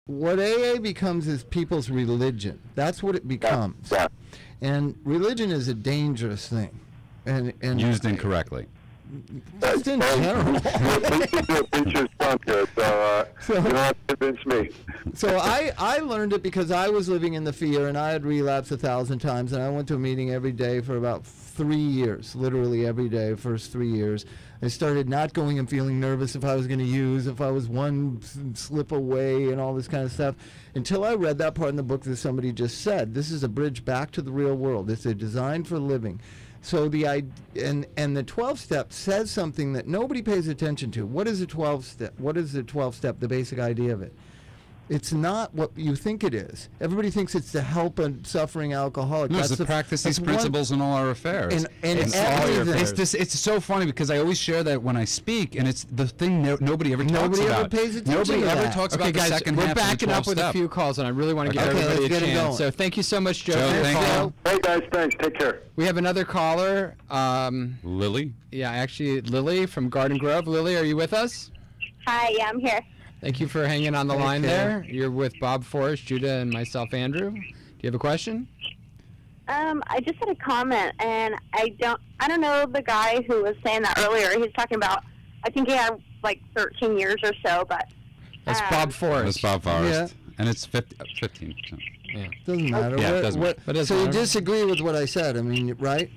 what AA becomes is people's religion. That's what it becomes. Yeah. And religion is a dangerous thing. And used incorrectly. Just in general. So you don't have to convince me. So I learned it because I was living in the fear, and I had relapsed 1,000 times, and I went to a meeting every day for about 3 years, literally every day, first 3 years. I started not going and feeling nervous if I was going to use, if I was one slip away and all this kind of stuff, until I read that part in the book that somebody just said. This is a bridge back to the real world. It's a design for living. So the and the 12-step says something that nobody pays attention to. What is a 12-step? What is the 12-step? The basic idea of it. It's not what you think it is. Everybody thinks it's to help a suffering alcoholic. No, it's to practice these principles in all our affairs. It's so funny because I always share that when I speak, and it's the thing nobody ever talks about. Nobody ever pays attention to that. Nobody ever talks about the second half of the 12 step. We're backing up with a few calls, and I really want to give everybody a chance. So thank you so much, Joe, for your call. Hey, guys, thanks. Take care. We have another caller. Lily? Yeah, actually, Lily from Garden Grove. Lily, are you with us? Hi, yeah, I'm here. Thank you for hanging on the line there. You're with Bob, Forrest, Judah, and myself, Andrew. Do you have a question? I just had a comment, and I don't know the guy who was saying that earlier. He was talking about, I think he had like 13 years or so, but... That's Bob Forrest. That's Bob Forrest. Yeah. And it's 15. Yeah. Doesn't matter. Yeah, it doesn't matter. So you disagree with what I said, I mean, right?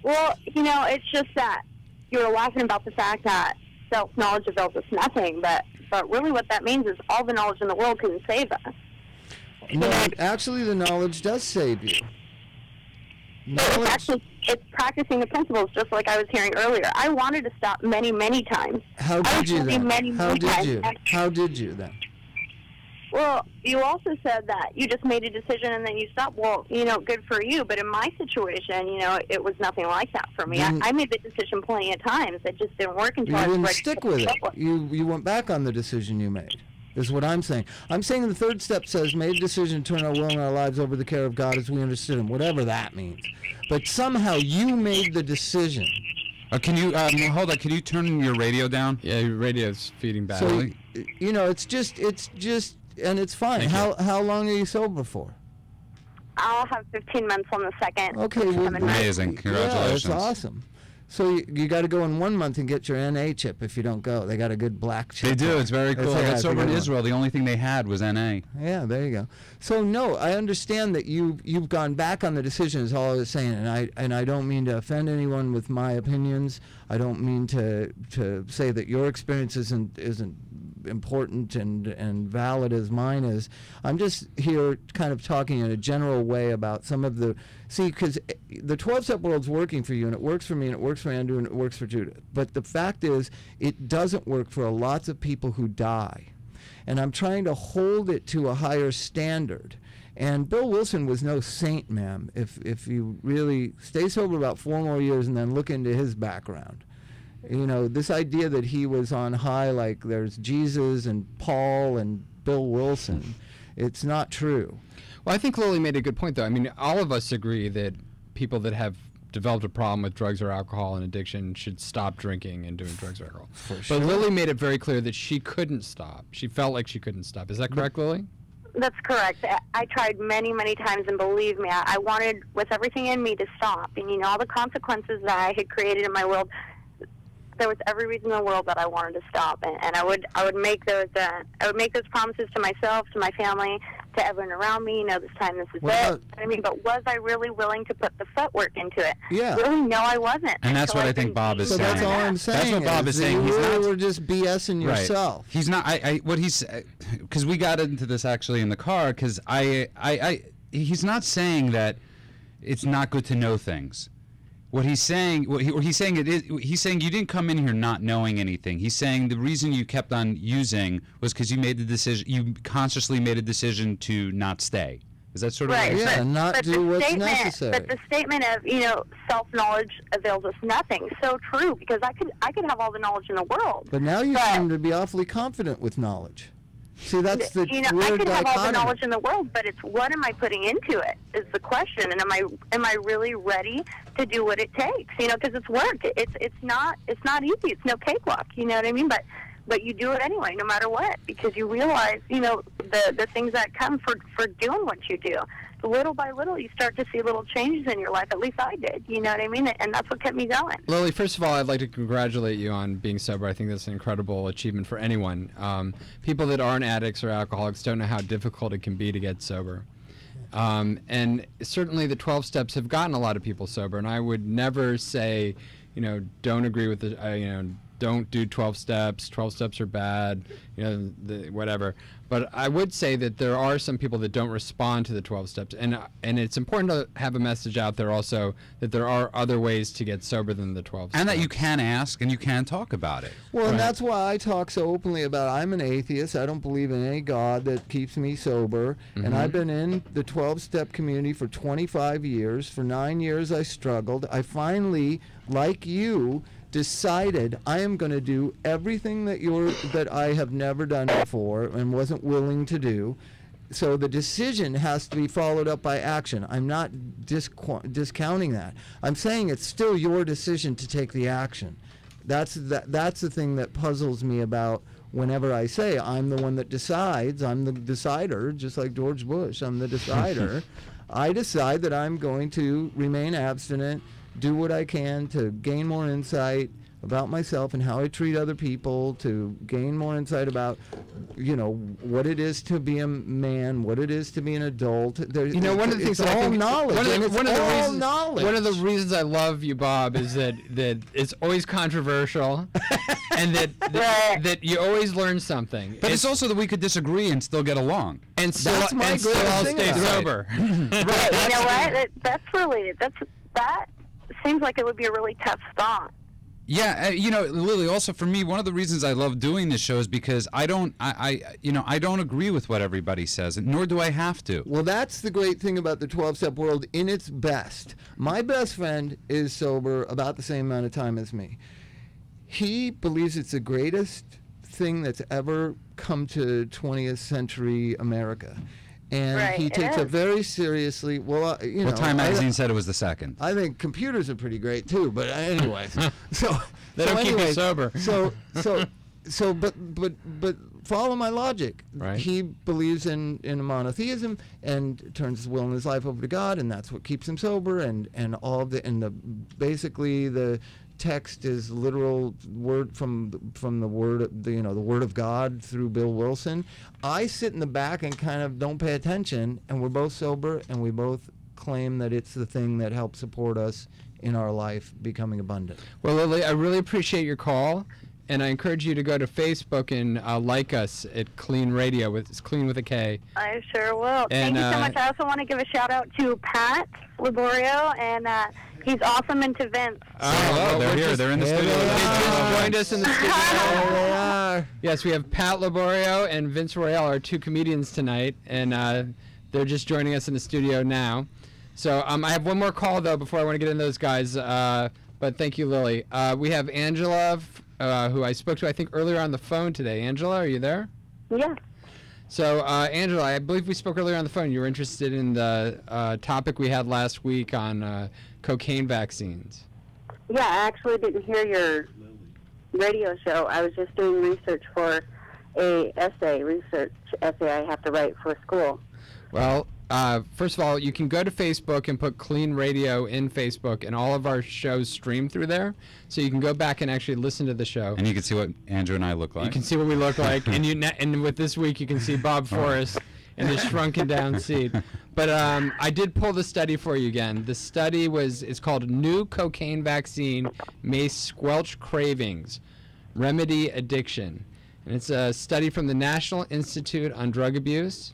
Well, you know, it's just that you were laughing about the fact that self-knowledge avails us nothing, but really what that means is all the knowledge in the world can save us. No, actually the knowledge does save you. It's practicing the principles, just like I was hearing earlier. I wanted to stop many, many times. How did you then? How did you then? Well, you also said that you just made a decision and then you stopped. Well, you know, good for you. But in my situation, you know, it was nothing like that for me. I made the decision plenty of times. It just didn't work until I was ready. You didn't stick with it. You went back on the decision you made, is what I'm saying. I'm saying the third step says, made a decision to turn our will and our lives over to the care of God as we understood Him, whatever that means. But somehow you made the decision. Can you, hold on, can you turn your radio down? Yeah, your radio's feeding back. So, you know, it's just, and it's fine. How long are you sober for? I'll have 15 months on the 2nd. Okay, well, amazing. Congratulations. Yeah, that's awesome. So you got to go in 1 month and get your NA chip if you don't go. They got a good black chip. They do. It's very cool. I got sober in Israel. The only thing they had was NA. Yeah, there you go. So no, I understand that you've gone back on the decision is all I was saying, and I don't mean to offend anyone with my opinions. I don't mean to say that your experience isn't important and valid as mine is. I'm just here kind of talking in a general way about some of the, because the 12-step world's working for you, and it works for me, and it works for Andrew, and it works for Judah. But the fact is, it doesn't work for lots of people who die. And I'm trying to hold it to a higher standard. And Bill Wilson was no saint, ma'am, if you really stay sober about 4 more years and then look into his background. You know, this idea that he was on high like there's Jesus and Paul and Bill Wilson, it's not true. Well, I think Lily made a good point, though. I mean, all of us agree that people that have developed a problem with drugs or alcohol and addiction should stop drinking and doing drugs or alcohol. For sure. But Lily made it very clear that she couldn't stop. She felt like she couldn't stop. Is that correct, Lily? That's correct. I tried many, many times, and believe me, I wanted with everything in me to stop. And, you know, all the consequences that I had created in my world, there was every reason in the world that I wanted to stop, and I would make those promises to myself, to my family, to everyone around me. You know, this time, this is it. I mean, but was I really willing to put the footwork into it? Yeah. Really, no, I wasn't. And that's what I think Bob is saying. So that's all I'm saying. That's what Bob is saying. You really were just BSing yourself. Right. He's not. What he's, because we got into this actually in the car. Because he's not saying that it's not good to know things. What he's saying, he's saying you didn't come in here not knowing anything. He's saying the reason you kept on using was because you made the decision. You consciously made a decision to not stay. Is that sort of right? Yeah, not do what's necessary. But the statement of, you know, self-knowledge avails us nothing. So true, because I could have all the knowledge in the world. But now you seem to be awfully confident with knowledge. See, that's the you know, weird I could have all the dichotomy. knowledge in the world, but it's what am I putting into it is the question, and am I really ready to do what it takes? You know, because it's work. It's not easy. It's no cakewalk. You know what I mean? But but you do it anyway, no matter what, because you realize, you know, the things that come for doing what you do. Little by little, you start to see little changes in your life. At least I did. You know what I mean? And that's what kept me going. Lily, first of all, I'd like to congratulate you on being sober. I think that's an incredible achievement for anyone. People that aren't addicts or alcoholics don't know how difficult it can be to get sober. And certainly the 12 steps have gotten a lot of people sober. And I would never say, you know, don't agree with the, you know, don't do 12 steps. 12 steps are bad, you know, whatever. But I would say that there are some people that don't respond to the 12 steps. And it's important to have a message out there also that there are other ways to get sober than the 12 steps. And that you can ask and you can talk about it. Well, and that's why I talk so openly about I'm an atheist. I don't believe in any God that keeps me sober. Mm-hmm. And I've been in the 12-step community for 25 years. For 9 years, I struggled. I finally, like you, decided I am going to do everything that I have never done before and wasn't willing to do. So the decision has to be followed up by action. I'm not discounting that. I'm saying it's still your decision to take the action. That's the thing that puzzles me about whenever I say I'm the one that decides. I'm the decider, just like George Bush. I'm the decider. I decide that I'm going to remain abstinent, do what I can to gain more insight about myself and how I treat other people, to gain more insight about, you know, what it is to be a man, what it is to be an adult. You know, one of the things that I think knowledge. One of the reasons I love you, Bob, is that it's always controversial, and that you always learn something. But it's also that we could disagree and still get along. And still all stay sober. Right. You know what? That seems like it would be a really tough thought. Yeah, you know, Lily, also for me, one of the reasons I love doing this show is because I don't agree with what everybody says, nor do I have to. Well, that's the great thing about the 12-step world in its best. My best friend is sober about the same amount of time as me. He believes it's the greatest thing that's ever come to 20th century America. And he takes it very seriously. Well, you know, Time magazine said it was the second. I think computers are pretty great too. But anyways, they don't keep you sober. But follow my logic. Right. He believes in monotheism and turns his will and his life over to God, and that's what keeps him sober. And basically the text is literal word from the word, the word of God through Bill Wilson. I sit in the back and kind of don't pay attention, and we're both sober, and we both claim that it's the thing that helps support us in our life becoming abundant. Well, Lily, I really appreciate your call, and I encourage you to go to Facebook and like us at KLEAN Radio. It's Clean with a K. I sure will. And, thank you so much. I also want to give a shout out to Pat Leborio, and he's awesome, and to Vince. Oh, they're here. They're in the studio. They just joined us in the studio. They are. Yes, we have Pat Leborio and Vince Royale, our two comedians tonight, and they're just joining us in the studio now. So I have one more call, though, before I want to get into those guys, but thank you, Lily. We have Angela, who I spoke to, I think, earlier on the phone today. Angela, are you there? Yeah. So, Angela, I believe we spoke earlier on the phone. You were interested in the topic we had last week on cocaine vaccines. Yeah, I actually didn't hear your radio show. I was just doing research for a research essay I have to write for school. Well, first of all, you can go to Facebook and put KLEAN Radio in Facebook, and all of our shows stream through there. So you can go back and actually listen to the show. And you can see what Andrew and I look like. You can see what we look like, and with this week you can see Bob Forrest in his shrunken down seat. But I did pull the study for you again. The study it's called New Cocaine Vaccine May Squelch Cravings, Remedy Addiction. And it's a study from the National Institute on Drug Abuse.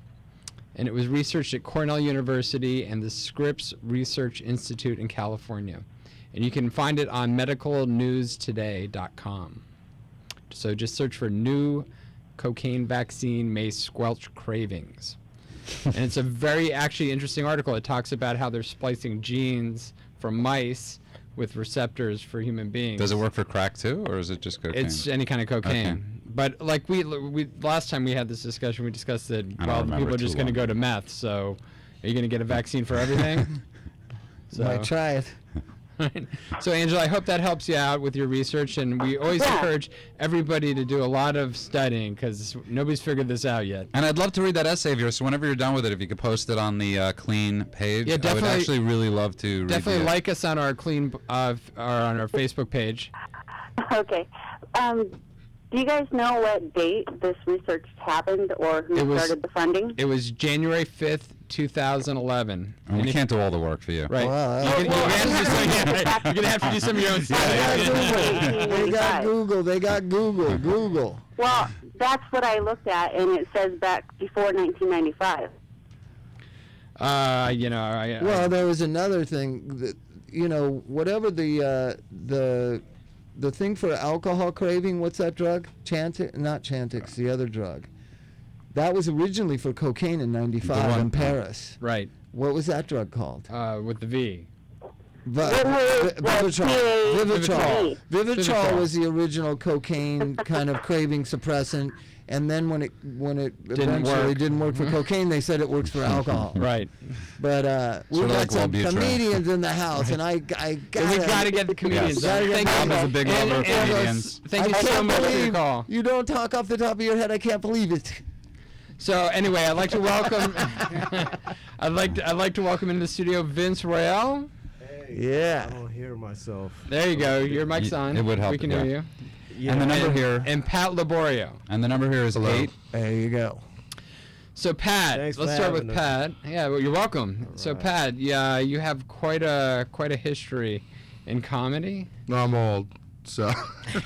And it was researched at Cornell University and the Scripps Research Institute in California. And you can find it on medicalnewstoday.com. So just search for New Cocaine Vaccine May Squelch Cravings. And it's a very actually interesting article. It talks about how they're splicing genes from mice with receptors for human beings. Does it work for crack too, or is it just cocaine? It's any kind of cocaine. Okay. But like we last time we had this discussion, we discussed that people are just going to go to meth. So, are you going to get a vaccine for everything? Might try it. Right. So, Angela, I hope that helps you out with your research, and we always encourage everybody to do a lot of studying because nobody's figured this out yet. And I'd love to read that essay of yours, so whenever you're done with it, if you could post it on the KLEAN page, Yeah, I would actually really love to Definitely review it. like us on our KLEAN, or on our Facebook page. Okay. Do you guys know what date this research happened or who started the funding? It was January 5th, 2011. And we can't do all the work for you. Right. Wow, You're going to have to do some of your own stuff. They got Google. They got Google. Google. Well, that's what I looked at, and it says back before 1995. Well, there was another thing that, whatever the thing for alcohol craving, what's that drug? Not Chantix, the other drug. That was originally for cocaine in '95 in Paris. Right. What was that drug called? With the V. Vivitrol. Vivitrol was the original cocaine kind of craving suppressant, and then when it eventually didn't work for cocaine, they said it works for alcohol. Right. But we've got some comedians in the house, and we got to get the comedians. Yes. Bob is a big lover of comedians. Thank you so much for your call. You don't talk off the top of your head. I can't believe it. So anyway, I'd like to welcome. I'd like to welcome into the studio Vince Royale. Yeah. I don't hear myself. There you go. Your mic's on. It would help. We can hear you. Yeah. And the number here. And Pat Leborio. And the number here is 8. There you go. So Pat, Thanks let's for start with having Pat. Yeah, well, you're welcome. All So right. Pat, yeah, you have quite a history in comedy. No, I'm old, so.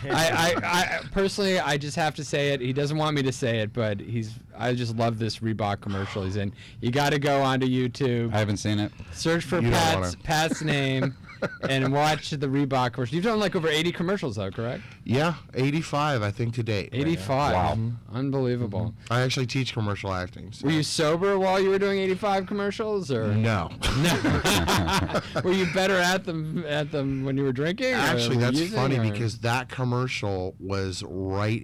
I personally, I just have to say it. He doesn't want me to say it, but I just love this Reebok commercial he's in. You got to go onto YouTube, I haven't seen it. search for You don't wanna. Pat's name, and watch the Reebok commercial. You've done like over 80 commercials, though, correct? Yeah, 85, I think, to date. 85. Wow. Unbelievable. I actually teach commercial acting. So. Were you sober while you were doing 85 commercials, or No. were you better at them when you were drinking? or Actually, that's using, funny or- because that commercial was right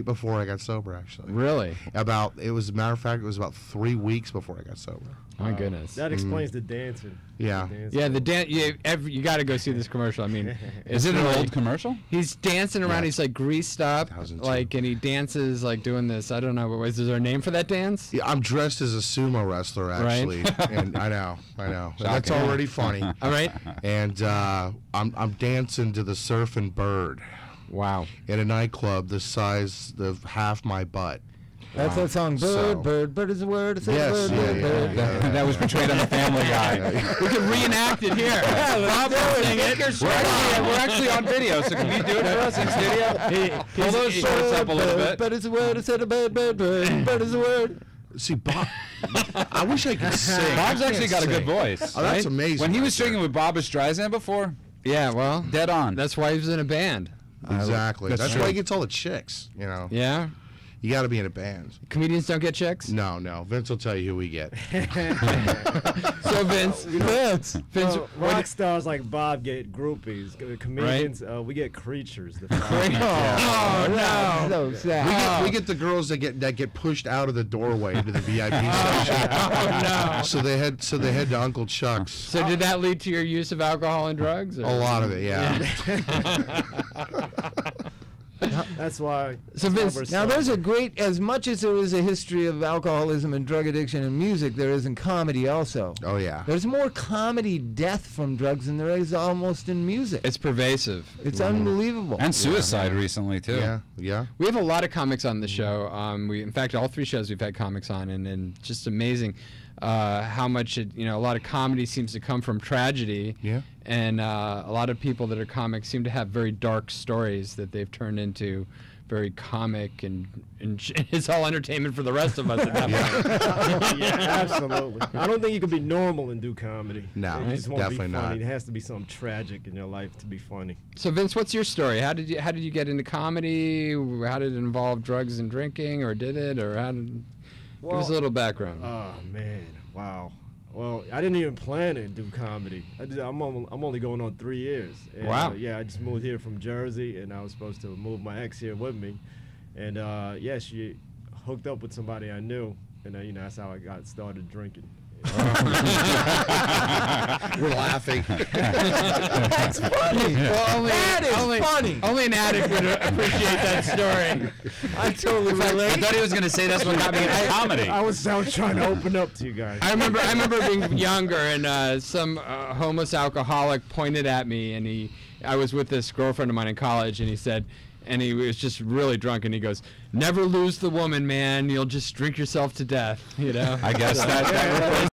before I got sober. Actually, Really? it was a matter of fact, it was about 3 weeks before I got sober. My goodness. That explains the dancing. Yeah. Yeah, the dance. You got to go see this commercial. I mean, Is it an old commercial? He's dancing around. Yeah. He's like greased up, 2002. like, and he dances like doing this. I don't know. Is there a name for that dance? Yeah, I'm dressed as a sumo wrestler actually, and I know. That's Shocking. already funny. All right. And I'm dancing to the Surfin' Bird Wow. at a nightclub the size of half my butt. That's that song. So- Bird is a word. It's a Yes, bird, yeah, bird, yeah, bird. yeah. That was portrayed on the Family Guy. We can reenact it here. Bob will sing it. We're actually on video, so can you do it for us in studio? Pull those shorts up a little bit. Bird is a word. It's a bird. Bird is a word. See, Bob, I wish I could sing. Bob's I actually can't got a good sing. voice. Oh, that's right? amazing. When he was right singing with Barbra Streisand before, Yeah. Well, dead on. that's why he was in a band. there. Exactly. That's That's true. why he gets all the chicks, you know. Yeah. You got to be in a band. Comedians don't get chicks. No. Vince will tell you who we get. So Vince, Well, what- rock stars like Bob get groupies. Comedians, we get creatures. Oh, no. So sad. We get the girls that get pushed out of the doorway into the VIP section. Oh no. So they head to Uncle Chuck's. So did that lead to your use of alcohol and drugs? Or? A lot of it, yeah. That's why. So Vince, Now, there's a great, as much as there is a history of alcoholism and drug addiction in music, there is in comedy also. Oh yeah. There's more comedy death from drugs than there is almost in music. it's pervasive. It's unbelievable. And suicide recently, too. Yeah. We have a lot of comics on the show. In fact, all 3 shows we've had comics on, and just amazing how much a lot of comedy seems to come from tragedy. Yeah. And a lot of people that are comics seem to have very dark stories that they've turned into very comic, and it's all entertainment for the rest of us at that point. Yeah, absolutely. I don't think you can be normal and do comedy. No, It just won't definitely be not. funny. It has to be something tragic in your life to be funny. So Vince, what's your story? How did you get into comedy? How did it involve drugs and drinking, or did it, or how did? Give us a little background. Oh man, wow. Well, I didn't even plan to do comedy. I'm only going on 3 years. And, Wow. Yeah, I just moved here from Jersey, and I was supposed to move my ex here with me. And she hooked up with somebody I knew, and that's how I got started drinking. We're laughing. That's funny. Well, That is funny. Only an addict would appreciate that story. I totally relate. I thought he was going to say that's what got me into comedy. I was trying to open up to you guys. I remember being younger, and some homeless alcoholic pointed at me, and I was with this girlfriend of mine in college, and he said, and he was just really drunk, and he goes, "Never lose the woman, man. You'll just drink yourself to death." You know. I guess that